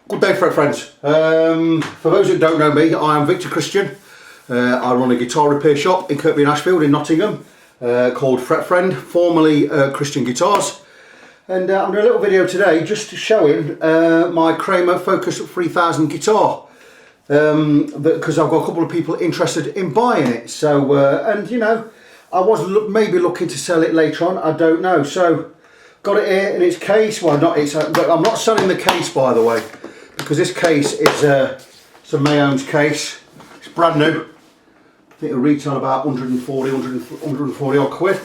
Good day, fret friends. For those that don't know me, I am Victor Christian. I run a guitar repair shop in Kirkby and Ashfield in Nottingham called Fret Friend, formerly Christian Guitars. And I'm doing a little video today just showing my Kramer Focus 3000 guitar. Because I've got a couple of people interested in buying it. So, and you know, I was maybe looking to sell it later on, I don't know. So, got it here in its case. Well, I'm not selling the case, by the way, because this case is it's a Mayon's case. It's brand new. I think it retail about 140 odd quid.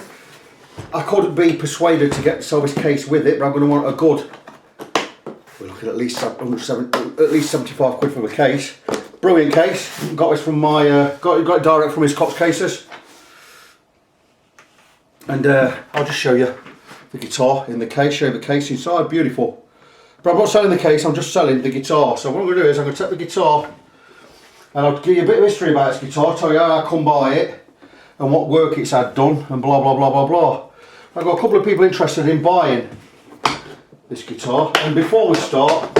I could be persuaded to sell this case with it, but I'm going to want a good. We're looking at least 75 quid for the case. Brilliant case. Got this from my got it direct from his Cops cases. And I'll just show you the guitar in the case. Show you the case inside. Beautiful. But I'm not selling the case. I'm just selling the guitar. So what I'm going to do is I'm going to take the guitar and I'll give you a bit of history about this guitar. Tell you how I come by it and what work it's had done and blah blah blah blah blah. I've got a couple of people interested in buying this guitar, and before we start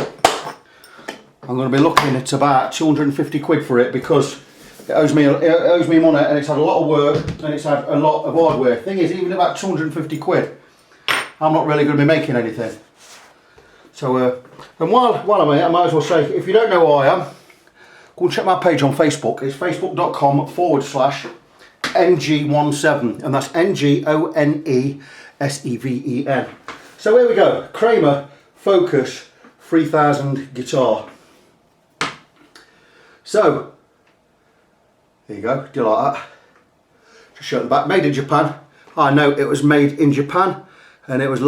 I'm going to be looking at about 250 quid for it, because it owes me money and it's had a lot of work and it's had a lot of hardware. Thing is, even about 250 quid I'm not really going to be making anything. So and while I'm here, I might as well say, if you don't know who I am, go and check my page on Facebook. It's facebook.com/NG17, and that's NGONESEVEN. So here we go, Kramer Focus 3000 guitar. So, there you go, do you like that? Just show the back, made in Japan. I know it was made in Japan, and it was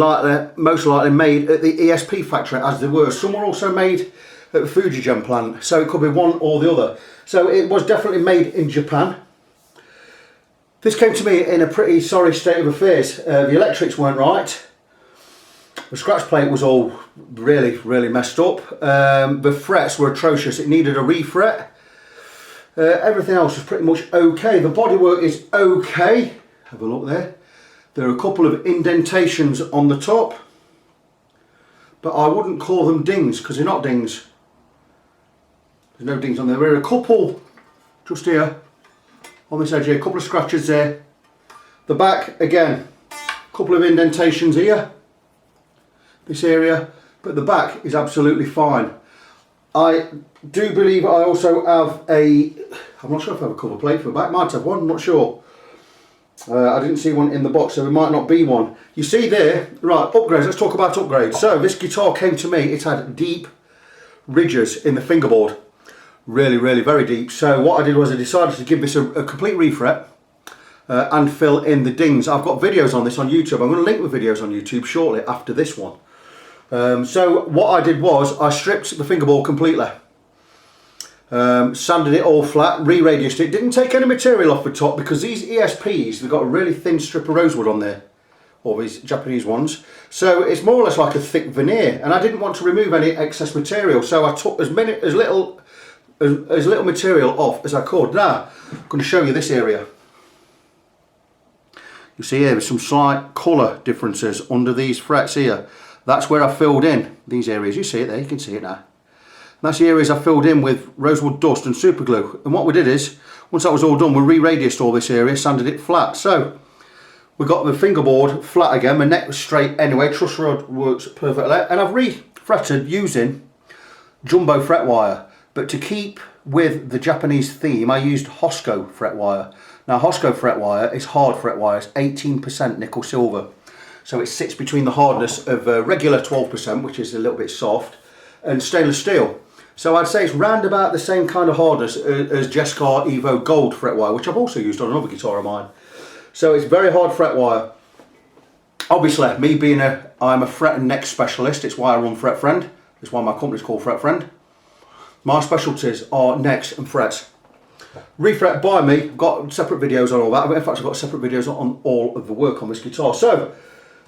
most likely made at the ESP factory, as there were. Some were also made at the Fujigen plant, so it could be one or the other. So it was definitely made in Japan. This came to me in a pretty sorry state of affairs. The electrics weren't right. The scratch plate was all really messed up. The frets were atrocious. It needed a refret. Everything else was pretty much okay. The bodywork is okay. Have a look there. There are a couple of indentations on the top, but I wouldn't call them dings, because they're not dings. There's no dings on there. There are a couple just here on this edge here, a couple of scratches there. The back, again, a couple of indentations here, this area, but the back is absolutely fine. I do believe I also have I'm not sure if I have a cover plate for the back, might have one, I'm not sure. I didn't see one in the box, so there might not be one. You see there, right, upgrades, let's talk about upgrades. So this guitar came to me, it had deep ridges in the fingerboard. Really very deep. So what I did was I decided to give this a complete refret and fill in the dings. I've got videos on this on YouTube. I'm going to link the videos on YouTube shortly after this one. So what I did was I stripped the fingerboard completely. Sanded it all flat, re-radiused it. Didn't take any material off the top, because these ESPs, they've got a really thin strip of rosewood on there, or these Japanese ones. So it's more or less like a thick veneer, and I didn't want to remove any excess material, so I took as little material off as I could. Now I'm going to show you this area. You see here there's some slight colour differences under these frets here. That's where I filled in these areas. You see it there, you can see it now. That's the areas I filled in with rosewood dust and super glue. And what we did is, once that was all done, we re-radiused all this area, sanded it flat. So we got the fingerboard flat again. My neck was straight anyway. Truss rod works perfectly, and I've re-fretted using jumbo fret wire. But to keep with the Japanese theme, I used Hosco fret wire. Now Hosco fret wire is hard fret wire. It's 18% nickel silver. So it sits between the hardness of regular 12%, which is a little bit soft, and stainless steel. So I'd say it's round about the same kind of hardness as Jescar Evo Gold fret wire, which I've also used on another guitar of mine. So it's very hard fret wire. Obviously, me being I'm a fret and neck specialist, it's why I run Fret Friend. It's why my company's called Fret Friend. My specialties are necks and frets. Refret by me, I've got separate videos on all that. In fact, I've got separate videos on all of the work on this guitar. So,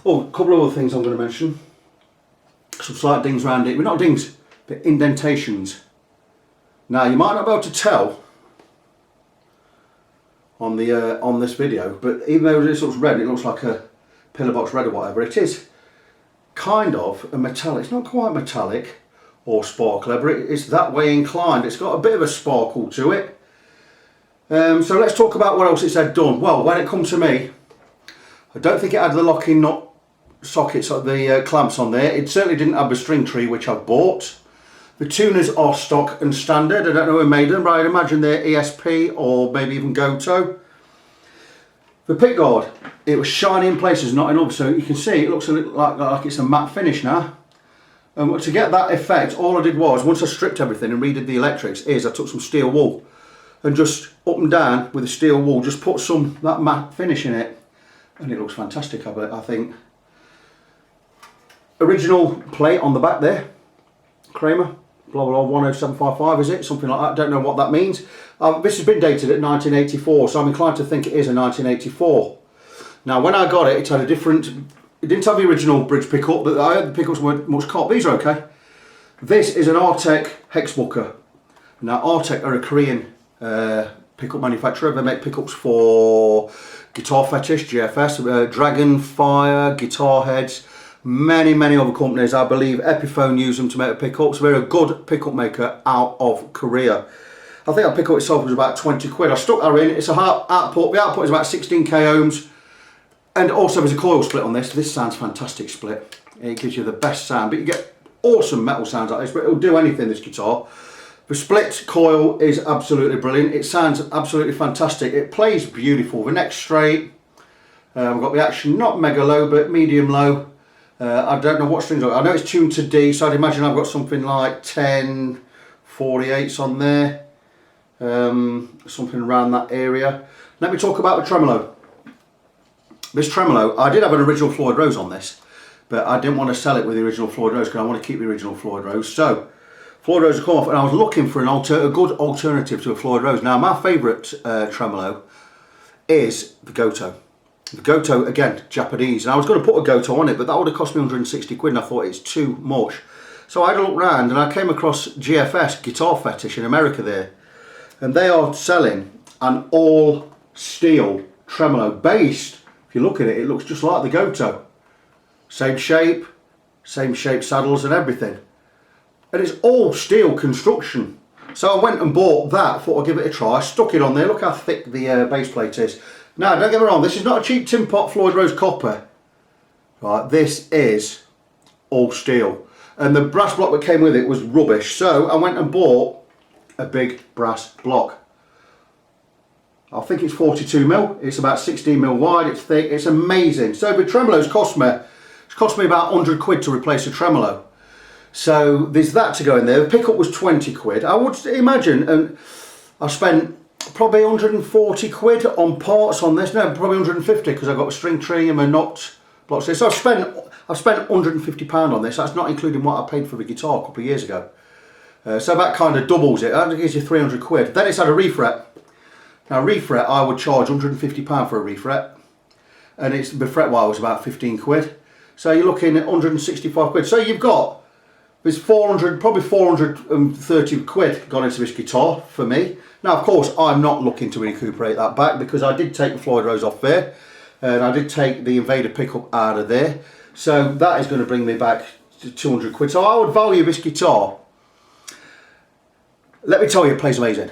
a couple of other things I'm going to mention. Some slight dings around it. Well, not dings, but indentations. Now, you might not be able to tell on the on this video, but even though this looks red, it looks like a pillar box red or whatever. It is kind of a metallic. It's not quite metallic, or sparkler, but it's that way inclined. It's got a bit of a sparkle to it. So let's talk about what else it's had done. Well, when it comes to me, I don't think it had the locking nut sockets, the clamps on there. It certainly didn't have the string tree, which I've bought. The tuners are stock and standard. I don't know who made them, but I'd imagine they're ESP or maybe even Gotoh. The pickguard, it was shiny in places, not in others, so you can see it looks a little like it's a matte finish now. And to get that effect, all I did was, once I stripped everything and redid the electrics, is I took some steel wool and just up and down with the steel wool, just put some that matte finish in it, and it looks fantastic. I think. Original plate on the back there, Kramer, blah blah blah 10755 is it? Something like that. Don't know what that means. This has been dated at 1984, so I'm inclined to think it is a 1984. Now, when I got it, it had a different. It didn't have the original bridge pickup, but the pickups weren't much caught. These are okay. This is an Artec hex booker. Now, Artec are a Korean pickup manufacturer. They make pickups for Guitar Fetish, GFS, Dragon, Fire, Guitar Heads, many other companies. I believe Epiphone use them to make the pickups. They're a good pickup maker out of Korea. I think our pickup itself was about 20 quid. I stuck that in. It's a output. The output is about 16k ohms. And also there's a coil split on this. This sounds fantastic split. It gives you the best sound, but you get awesome metal sounds like this, but it'll do anything, this guitar. The split coil is absolutely brilliant. It sounds absolutely fantastic. It plays beautiful. The neck's straight. We've got the action not mega low, but medium low. I don't know what strings are. I know it's tuned to D, so I'd imagine I've got something like 10 48s on there. Something around that area. Let me talk about the tremolo. This tremolo, I did have an original Floyd Rose on this, but I didn't want to sell it with the original Floyd Rose because I want to keep the original Floyd Rose. So, Floyd Rose has come off, and I was looking for a good alternative to a Floyd Rose. Now, my favourite tremolo is the Gotoh. The Gotoh, again, Japanese. And I was going to put a Gotoh on it, but that would have cost me 160 quid, and I thought it's too much. So I had a look round, and I came across GFS, Guitar Fetish, in America there. And they are selling an all-steel tremolo based. If you look at it, it looks just like the Gotoh. Same shape saddles and everything. And it's all steel construction. So I went and bought that, thought I'd give it a try, stuck it on there. Look how thick the base plate is. Now, don't get me wrong, this is not a cheap tin pot Floyd Rose copper. Right, this is all steel. And the brass block that came with it was rubbish. So I went and bought a big brass block. I think it's 42mm, it's about 16mm wide, it's thick, it's amazing. So the tremolo's cost me about 100 quid to replace a tremolo. So there's that to go in there. The pickup was 20 quid. I would imagine, and I spent probably 140 quid on parts on this. No, probably 150 because I've got a string tree and my nut blocks here. So I've spent 150 pound on this. That's not including what I paid for the guitar a couple of years ago. So that kind of doubles it. That gives you 300 quid. Then it's had a refret. Now refret, I would charge 150 pound for a refret, and the fret wire was about 15 quid. So you're looking at 165 quid. So you've got, there's 400, probably 430 quid gone into this guitar for me. Now, of course, I'm not looking to recuperate that back because I did take the Floyd Rose off there, and I did take the Invader pickup out of there. So that is going to bring me back to 200 quid. So I would value this guitar. Let me tell you, it plays amazing.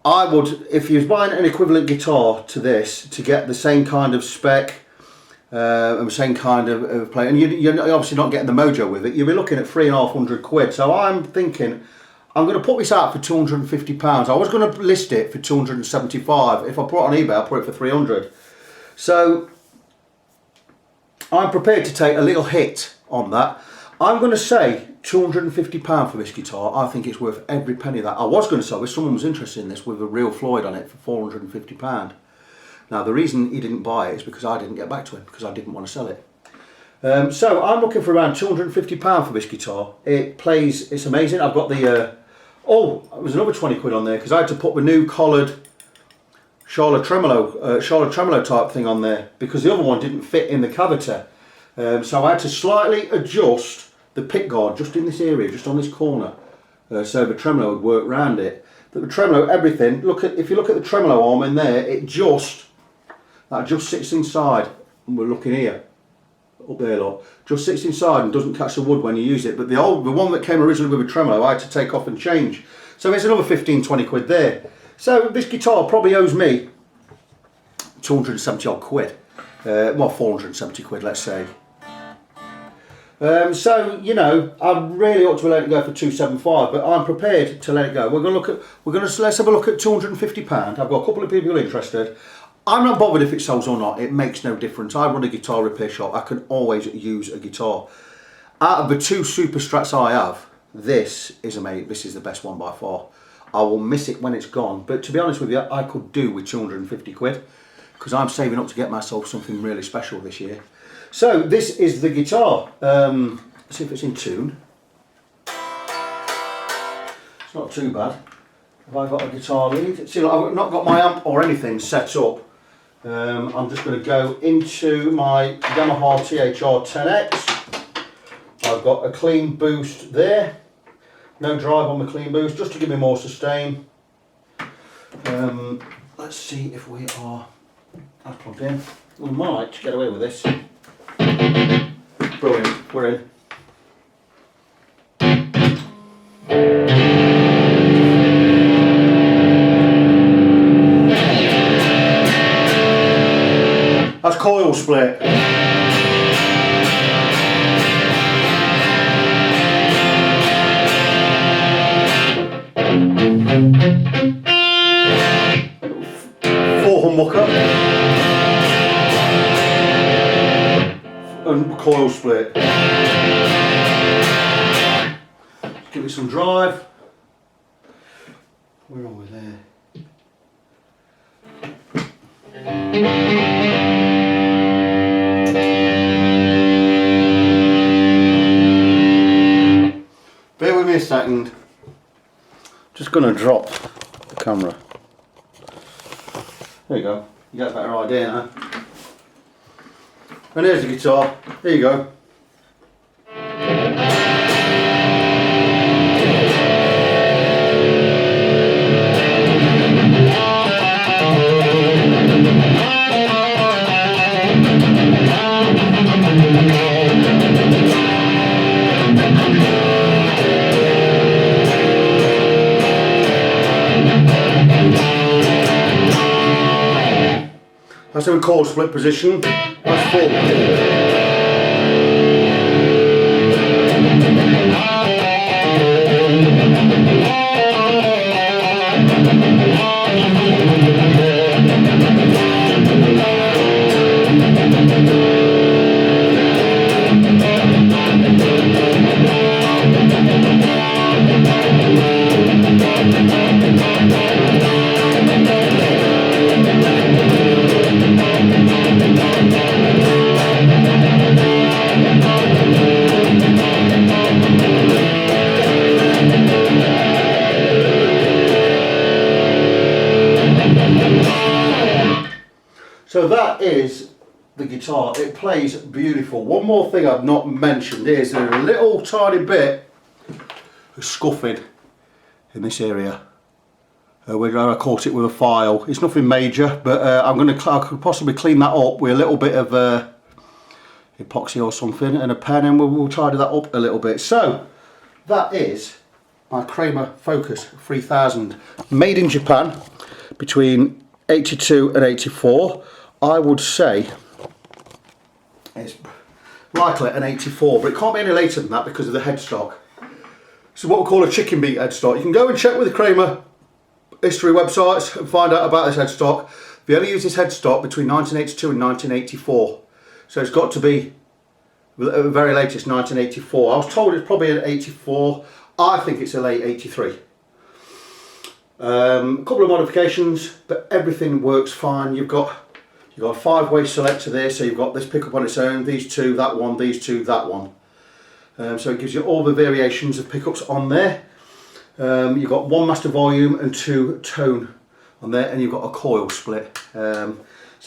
I would, if you was buying an equivalent guitar to this, to get the same kind of spec and the same kind of play, and you're obviously not getting the mojo with it, you'll be looking at 350 quid. So I'm thinking, I'm going to put this out for £250. I was going to list it for 275. If I put it on eBay, I'll put it for 300. So I'm prepared to take a little hit on that. I'm going to say £250 for this guitar. I think it's worth every penny of that. I was going to sell this, someone was interested in this with a real Floyd on it for £450. Now the reason he didn't buy it is because I didn't get back to him, because I didn't want to sell it. So I'm looking for around £250 for this guitar. It plays, it's amazing. I've got the, oh, there's another 20 quid on there because I had to put the new collared Charlotte Tremolo type thing on there because the other one didn't fit in the cavity. So I had to slightly adjust the pick guard just in this area, just on this corner, so the tremolo would work around it. But the tremolo, everything, if you look at the tremolo arm in there, that just sits inside, and we're looking here. up there, look, just sits inside and doesn't catch the wood when you use it. But the one that came originally with a tremolo, I had to take off and change. So there's another 15-20 quid there. So this guitar probably owes me 270 odd quid. Well, 470 quid, let's say. So you know, I really ought to let it go for 275, but I'm prepared to let it go. Let's have a look at £250. I've got a couple of people interested. I'm not bothered if it sells or not. It makes no difference. I run a guitar repair shop. I can always use a guitar. Out of the 2 Super Strats I have, this is amazing. This is the best one by far. I will miss it when it's gone, but to be honest with you, I could do with 250 quid because I'm saving up to get myself something really special this year. So this is the guitar. Let's see if it's in tune. It's not too bad. Have I got a guitar lead? See, look, I've not got my amp or anything set up. I'm just going to go into my Yamaha THR 10X. I've got a clean boost there. No drive on the clean boost, just to give me more sustain. Let's see if we are plugged in. We might get away with this. Brilliant, we're in. That's coil split. Humbucker and coil split. Give it some drive. Where are we there? Bear with me a second. Just going to drop the camera. There you go, you get a better idea now. And there's the guitar, there you go. That's in a coil split position. That's full. So that is the guitar. It plays beautiful. One more thing I've not mentioned is there's a little tiny bit of scuffing in this area where I caught it with a file. It's nothing major, but I could possibly clean that up with a little bit of epoxy or something and a pen, and we'll tidy that up a little bit. So that is my Kramer Focus 3000, made in Japan between 82 and 84. I would say it's likely an 84, but it can't be any later than that because of the headstock. So what we call a chicken beak headstock. You can go and check with the Kramer history websites and find out about this headstock. They only use this headstock between 1982 and 1984. So it's got to be at the very latest 1984. I was told it's probably an 84. I think it's a late 83. A couple of modifications, but everything works fine. You've got a 5-way selector there, so you've got this pickup on its own, these two, that one, these two, that one. So it gives you all the variations of pickups on there. You've got 1 master volume and 2 tone on there, and you've got a coil split. So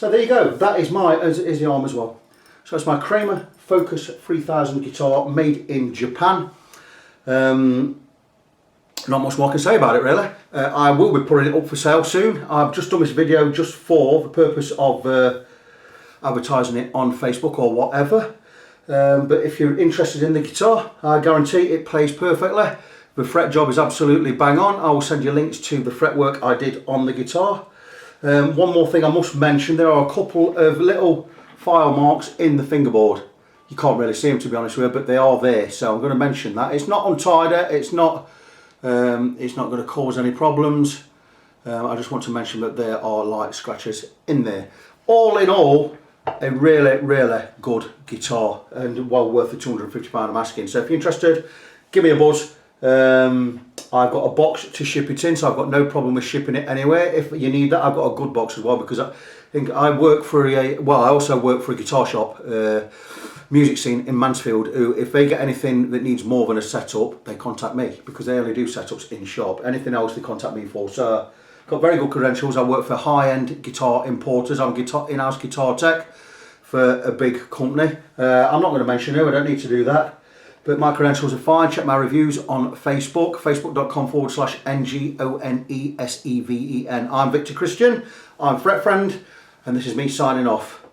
there you go. That is is the arm as well. So it's my Kramer Focus 3000 guitar, made in Japan. Not much more I can say about it really. I will be putting it up for sale soon. I've just done this video just for the purpose of advertising it on Facebook or whatever. But if you're interested in the guitar, I guarantee it plays perfectly. The fret job is absolutely bang on. I will send you links to the fretwork I did on the guitar. One more thing I must mention, there are a couple of little file marks in the fingerboard. You can't really see them, to be honest with you, but they are there, so I'm going to mention that. It's not untidy, it's not going to cause any problems. I just want to mention that there are light scratches in there. All in all, a really good guitar, and well worth the £250 I'm asking. So if you're interested, give me a buzz. I've got a box to ship it in, so I've got no problem with shipping it anywhere. If you need that, I've got a good box as well, because I think I work for I also work for a guitar shop, Music Scene in Mansfield, who, if they get anything that needs more than a setup, they contact me, because they only do setups in shop. Anything else they contact me for. So got very good credentials. I work for high-end guitar importers. I'm in-house guitar tech for a big company. I'm not going to mention who, I don't need to do that. But my credentials are fine. Check my reviews on Facebook, facebook.com/NGONESEVEN. I'm Victor Christian, I'm Fret Friend, and this is me signing off.